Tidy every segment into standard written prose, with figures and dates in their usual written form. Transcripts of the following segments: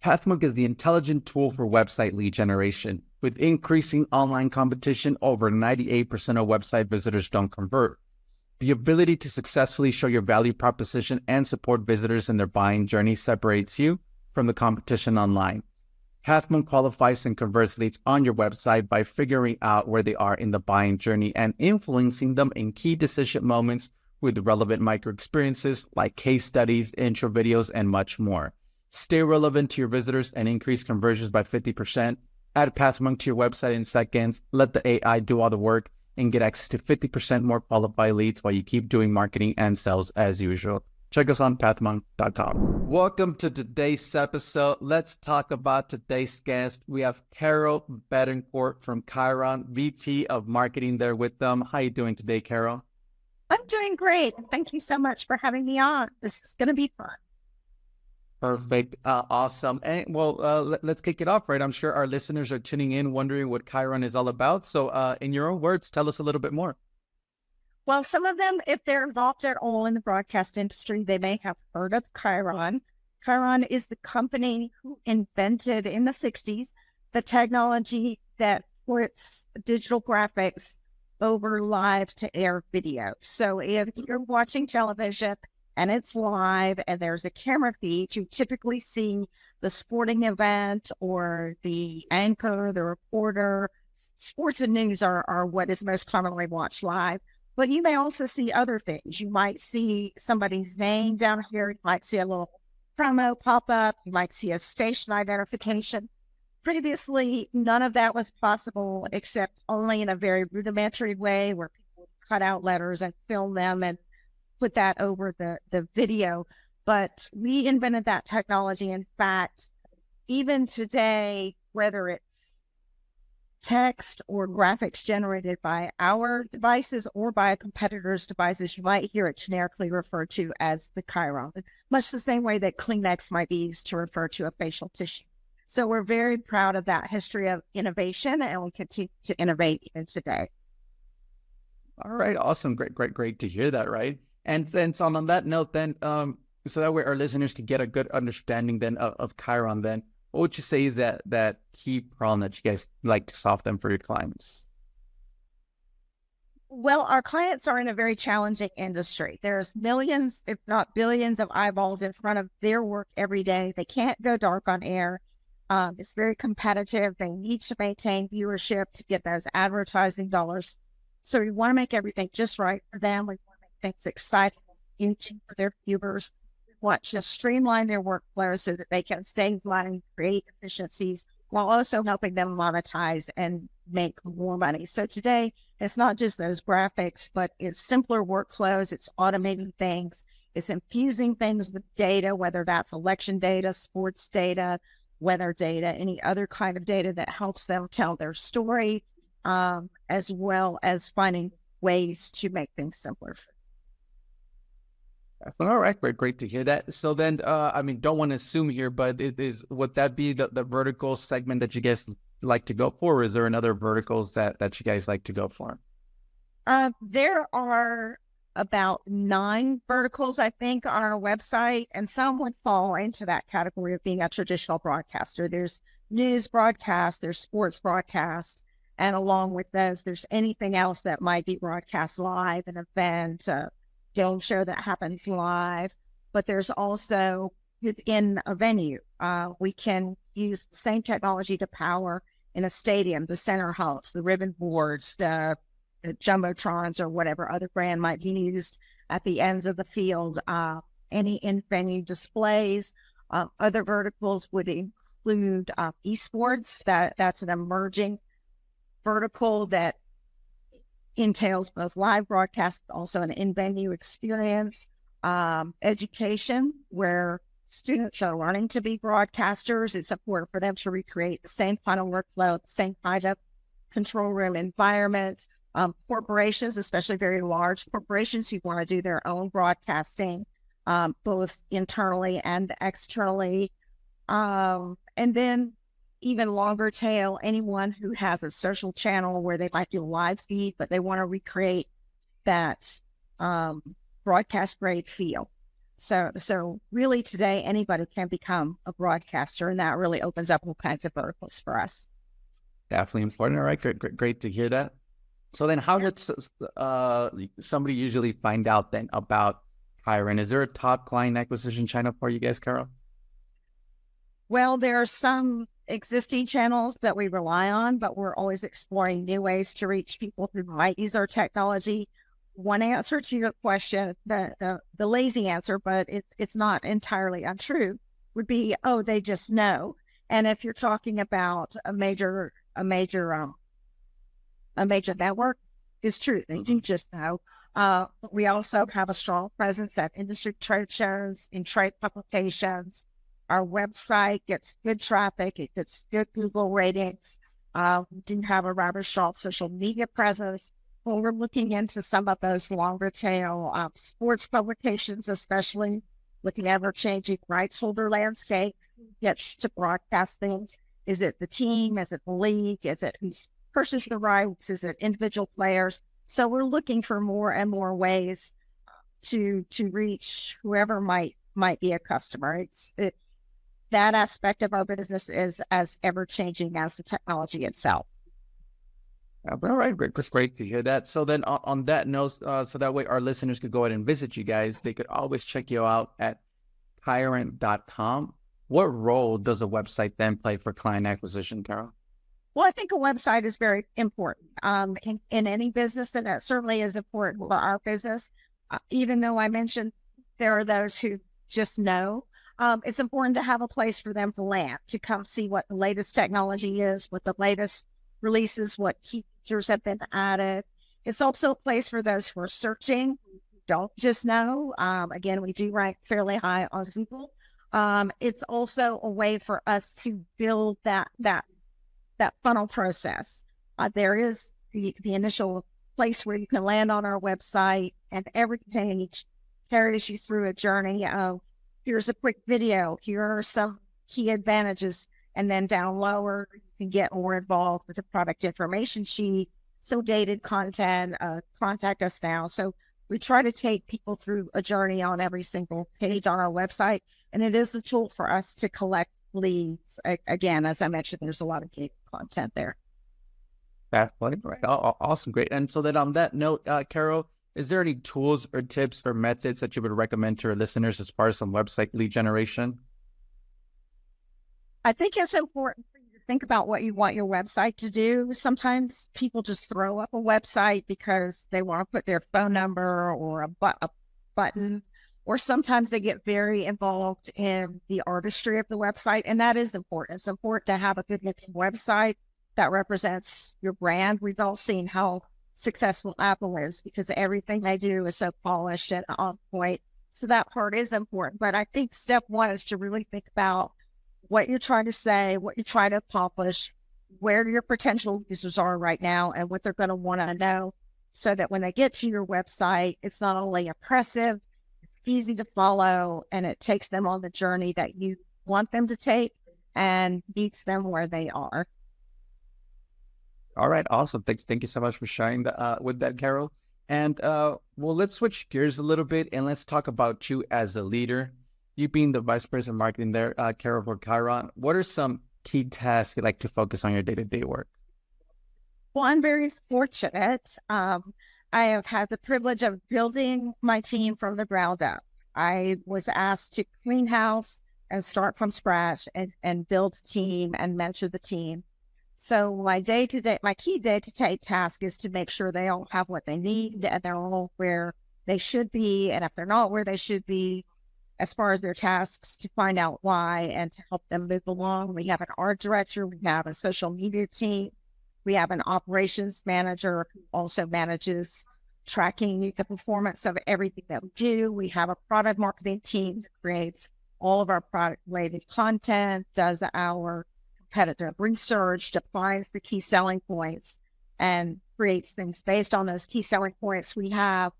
Pathmark is the intelligent tool for website lead generation. With increasing online competition, over 98% of website visitors don't convert. The ability to successfully show your value proposition and support visitors in their buying journey separates you from the competition online. Pathmark qualifies and converts leads on your website by figuring out where they are in the buying journey and influencing them in key decision moments with relevant micro experiences like case studies, intro videos, and much more. Stay relevant to your visitors and increase conversions by 50%. Add Pathmark to your website in seconds. Let the AI do all the work and get access to 50% more qualified leads while you keep doing marketing and sales as usual. Check us on pathmark.com. Welcome to today's episode. Let's talk about today's guest. We have Carol Bettencourt from Chyron, VP of Marketing there with them. How are you doing today, Carol? I'm doing great. Thank you so much for having me on. This is going to be fun. Perfect. Awesome. And let's kick it off, right? I'm sure our listeners are tuning in wondering what Chyron is all about. So in your own words, tell us a little bit more. Well, some of them, if they're involved at all in the broadcast industry, they may have heard of Chyron. Chyron is the company who invented in the 60s the technology that puts digital graphics over live to air video. So if you're watching television and it's live and there's a camera feed, you typically see the sporting event or the anchor, the reporter. Sports and news are what is most commonly watched live. But you may also see other things. You might see somebody's name down here. You might see a little promo pop up. You might see a station identification. Previously, none of that was possible except only in a very rudimentary way where people would cut out letters and film them and put that over the video. But we invented that technology. In fact, even today, whether it's text or graphics generated by our devices or by a competitor's devices, you might hear it generically referred to as the Chyron, much the same way that Kleenex might be used to refer to a facial tissue. So we're very proud of that history of innovation, and we continue to innovate even today. All right. Awesome. Great to hear that, right? And so on that note, then, so that way our listeners can get a good understanding then of Chyron, then, what would you say is that key problem that you guys like to solve them for your clients? Well, our clients are in a very challenging industry. There's millions, if not billions, of eyeballs in front of their work every day. They can't go dark on air. It's very competitive. They need to maintain viewership to get those advertising dollars. So we want to make everything just right for them. We want to make things exciting and engaging for their viewers. We want to streamline their workflow so that they can save money, create efficiencies, while also helping them monetize and make more money. So today, it's not just those graphics, but it's simpler workflows. It's automating things. It's infusing things with data, whether that's election data, sports data, weather data, any other kind of data that helps them tell their story, as well as finding ways to make things simpler. All right, great to hear that. So then, don't want to assume here, but would that be the vertical segment that you guys like to go for, or is there another verticals that you guys like to go for? There are about 9 verticals, I think, on our website, and some would fall into that category of being a traditional broadcaster. There's news broadcast, there's sports broadcast, and along with those, there's anything else that might be broadcast live, an event, a game show that happens live. But there's also within a venue, we can use the same technology to power in a stadium, the center hulks, the ribbon boards, the jumbotrons, or whatever other brand might be used at the ends of the field, any in-venue displays. Other verticals would include esports. That's an emerging vertical that entails both live broadcast, but also an in-venue experience. Education, where students are learning to be broadcasters. It's important for them to recreate the same kind of workflow, the same kind of control room environment. Corporations, especially very large corporations who want to do their own broadcasting, both internally and externally. And then even longer tail, anyone who has a social channel where they might do live feed, but they want to recreate that broadcast grade feel. So really today, anybody can become a broadcaster, and that really opens up all kinds of verticals for us. Definitely important. All right, great to hear that. So then how did somebody usually find out then about Chyron? Is there a top client acquisition channel for you guys, Carol? Well, there are some existing channels that we rely on, but we're always exploring new ways to reach people who might use our technology. One answer to your question, the lazy answer, but it's not entirely untrue, would be, oh, they just know. And if you're talking about a major network, is true. They do just know. We also have a strong presence at industry trade shows, in trade publications. Our website gets good traffic. It gets good Google ratings. We do have a rather strong social media presence. Well, we're looking into some of those longer tail sports publications, especially with the ever-changing rights holder landscape. Gets to broadcast things. Is it the team? Is it the league? Is it who's purchased the rights? Is it individual players? So we're looking for more and more ways to reach whoever might be a customer. That aspect of our business is as ever-changing as the technology itself. All right, great to hear that. So then on that note, so that way our listeners could go ahead and visit you guys, they could always check you out at Chyron.com. What role does a website then play for client acquisition, Carol? Well, I think a website is very important in any business, and that certainly is important for our business. Even though I mentioned there are those who just know, it's important to have a place for them to land, to come see what the latest technology is, what the latest releases, what key features have been added. It's also a place for those who are searching, who don't just know. Again, we do rank fairly high on Google. It's also a way for us to build that funnel process. There is the initial place where you can land on our website, and every page carries you through a journey of, here's a quick video, here are some key advantages, and then down lower, you can get more involved with the product information sheet, some gated content, contact us now. So we try to take people through a journey on every single page on our website, and it is a tool for us to collect leads. Again, as I mentioned, there's a lot of gated content there. That's funny, right? Awesome, great. And so then on that note, Carol, is there any tools or tips or methods that you would recommend to our listeners as far as some website lead generation? I think it's important for you to think about what you want your website to do. Sometimes people just throw up a website because they want to put their phone number or a button, or sometimes they get very involved in the artistry of the website, and that is important. It's important to have a good-looking website that represents your brand. We've all seen how successful Apple is because everything they do is so polished and on point. So that part is important. But I think step one is to really think about what you're trying to say, what you're trying to accomplish, where your potential users are right now, and what they're going to want to know, so that when they get to your website, it's not only impressive, it's easy to follow, and it takes them on the journey that you want them to take and meets them where they are. All right, awesome. Thank you so much for sharing that with that, Carol. And well, let's switch gears a little bit and let's talk about you as a leader. You being the Vice President of Marketing there, Carol, for Chyron, what are some key tasks you like to focus on your day-to-day work? Well, I'm very fortunate. I have had the privilege of building my team from the ground up. I was asked to clean house and start from scratch and build a team and mentor the team. So my key day-to-day task is to make sure they all have what they need and they're all where they should be. And if they're not where they should be, as far as their tasks, to find out why and to help them move along. We have an art director, we have a social media team, we have an operations manager who also manages tracking the performance of everything that we do. We have a product marketing team that creates all of our product-related content, does our competitive research, defines the key selling points, and creates things based on those key selling points. We have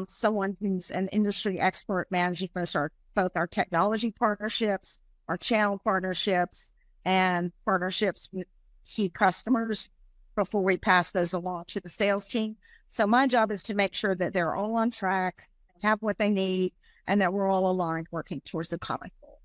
someone who's an industry expert managing both our technology partnerships, our channel partnerships, and partnerships with key customers before we pass those along to the sales team. So my job is to make sure that they're all on track, have what they need, and that we're all aligned working towards a common goal.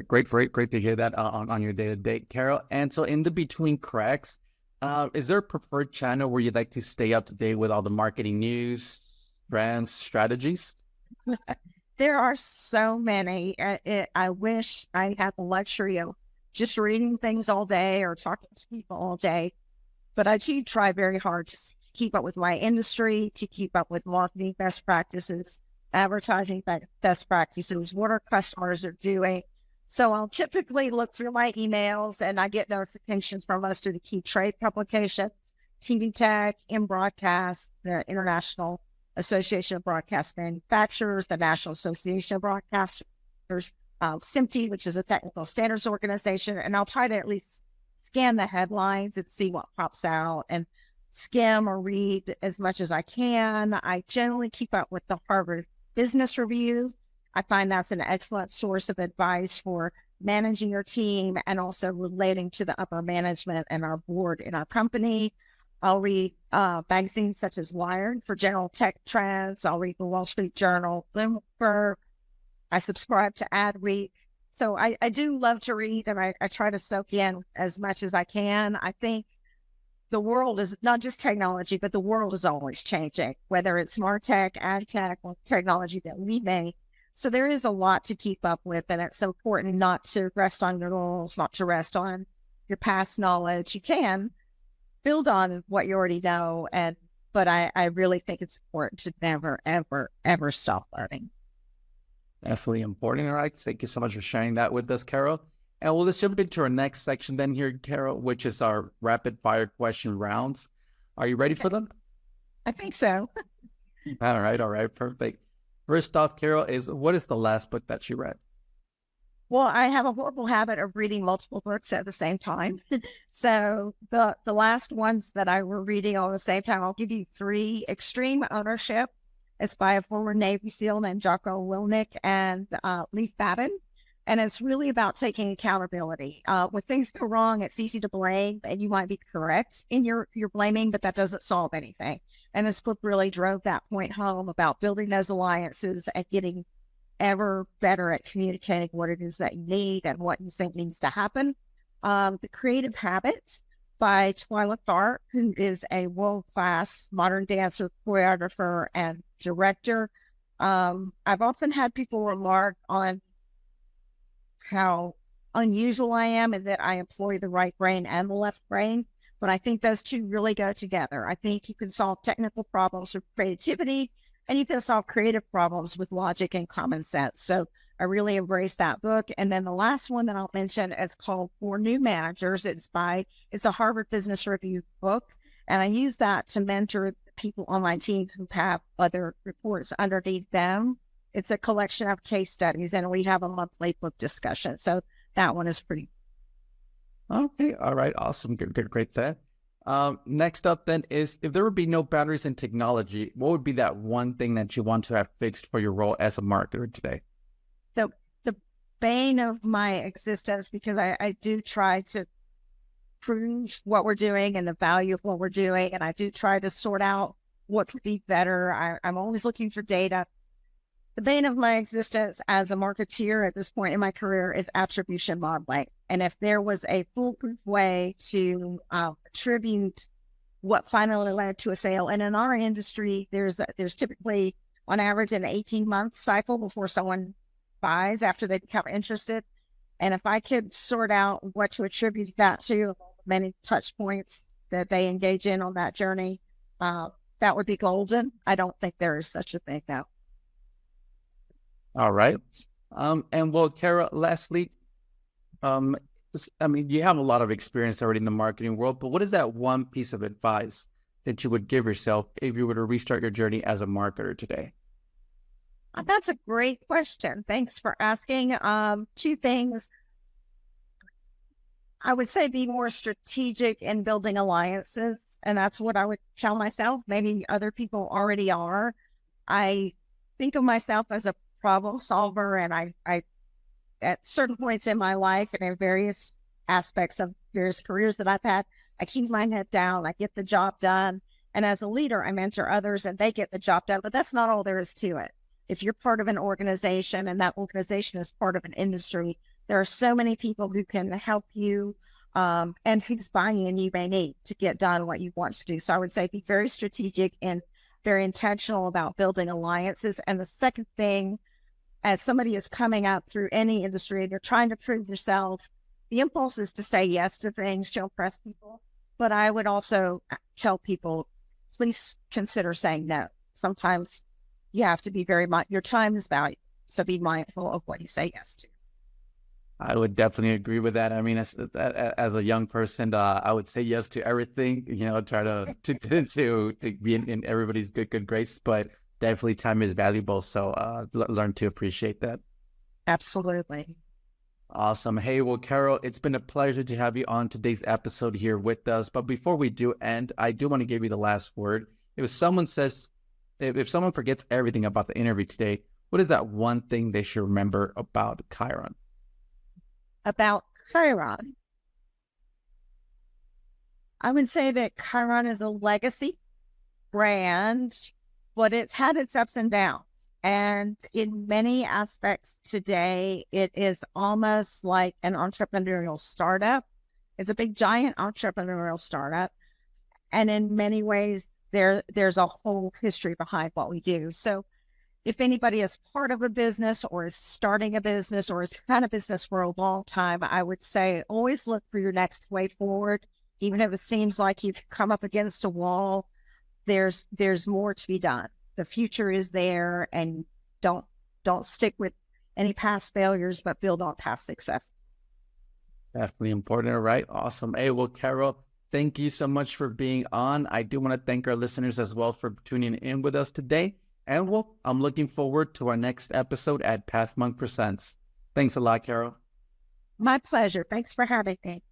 Great to hear that on your day-to-day, Carol. And so in the between cracks, is there a preferred channel where you'd like to stay up to date with all the marketing news, trends, strategies? There are so many. I wish I had the luxury of just reading things all day or talking to people all day. But I do try very hard to keep up with my industry, to keep up with marketing best practices, advertising best practices, what our customers are doing. So I'll typically look through my emails, and I get notifications from most of the key trade publications, TV Tech, in Broadcast, the International Association of Broadcast Manufacturers, the National Association of Broadcasters, SMPTE, which is a technical standards organization. And I'll try to at least scan the headlines and see what pops out and skim or read as much as I can. I generally keep up with the Harvard Business Review. I find that's an excellent source of advice for managing your team and also relating to the upper management and our board in our company. I'll read magazines such as Wired for general tech trends. I'll read the Wall Street Journal, Bloomberg. I subscribe to Adweek. So I do love to read, and I try to soak in as much as I can. I think the world is not just technology, but the world is always changing, whether it's smart tech, ag tech, or technology that we make. So there is a lot to keep up with, and it's important not to rest on your laurels, not to rest on your past knowledge. You can build on what you already know, but I really think it's important to never, ever, ever stop learning. Definitely important. All right. Thank you so much for sharing that with us, Carol. And we'll just jump into our next section then here, Carol, which is our rapid fire question rounds. Are you ready for them? I think so. All right. Perfect. First off, Carol, what is the last book that you read? Well, I have a horrible habit of reading multiple books at the same time. So the last ones that I were reading all at the same time, I'll give you three. Extreme Ownership. It's by a former Navy SEAL named Jocko Willink and Leif Babin. And it's really about taking accountability. When things go wrong, it's easy to blame, and you might be correct in your blaming, but that doesn't solve anything. And this book really drove that point home about building those alliances and getting ever better at communicating what it is that you need and what you think needs to happen. The Creative Habit by Twyla Tharp, who is a world-class modern dancer, choreographer, and director. I've often had people remark on how unusual I am and that I employ the right brain and the left brain, but I think those two really go together. I think you can solve technical problems with creativity, and you can solve creative problems with logic and common sense. So I really embrace that book. And then the last one that I'll mention is called For New Managers. It's a Harvard Business Review book, and I use that to mentor people on my team who have other reports underneath them. It's a collection of case studies, and we have a monthly book discussion. So that one is pretty. Okay. All right. Awesome. Great set. Next up then is, if there would be no boundaries in technology, what would be that one thing that you want to have fixed for your role as a marketer today? The bane of my existence, because I do try to prove what we're doing and the value of what we're doing, and I do try to sort out what could be better. I'm always looking for data. The bane of my existence as a marketeer at this point in my career is attribution modeling. And if there was a foolproof way to attribute what finally led to a sale, and in our industry, there's typically on average an 18-month cycle before someone buys after they become interested. And if I could sort out what to attribute that to, many touch points that they engage in on that journey, that would be golden. I don't think there is such a thing though. All right. And well, Tara, lastly, you have a lot of experience already in the marketing world, but what is that one piece of advice that you would give yourself if you were to restart your journey as a marketer today? That's a great question. Thanks for asking. Two things. I would say be more strategic in building alliances, and that's what I would tell myself. Maybe other people already are. I think of myself as a problem solver, and I at certain points in my life and in various aspects of various careers that I've had, I keep my head down, I get the job done. And as a leader, I mentor others and they get the job done, but that's not all there is to it. if you're part of an organization and that organization is part of an industry, there are so many people who can help you and whose buy-in you may need to get done what you want to do. So I would say be very strategic and very intentional about building alliances. And the second thing, as somebody is coming up through any industry and you're trying to prove yourself, the impulse is to say yes to things to impress people. But I would also tell people, please consider saying no. Sometimes you have to be your time is valuable. So be mindful of what you say yes to. I would definitely agree with that. I mean, as a young person, I would say yes to everything, try to be in everybody's good grace, but definitely time is valuable. So learn to appreciate that. Absolutely. Awesome. Hey, well, Carol, it's been a pleasure to have you on today's episode here with us. But before we do end, I do want to give you the last word. If someone forgets everything about the interview today, what is that one thing they should remember about Chyron? About Chyron, I would say that Chyron is a legacy brand, but it's had its ups and downs. And in many aspects today, it is almost like an entrepreneurial startup. It's a big, giant entrepreneurial startup. And in many ways, there's a whole history behind what we do. So if anybody is part of a business or is starting a business or has had a business for a long time, I would say always look for your next way forward. Even if it seems like you've come up against a wall, there's more to be done. The future is there, and don't stick with any past failures, but build on past successes. Definitely important. All right. Awesome. Hey, well, Carol, thank you so much for being on. I do want to thank our listeners as well for tuning in with us today. And well, I'm looking forward to our next episode at Pathmonk Presents. Thanks a lot, Carol. My pleasure. Thanks for having me.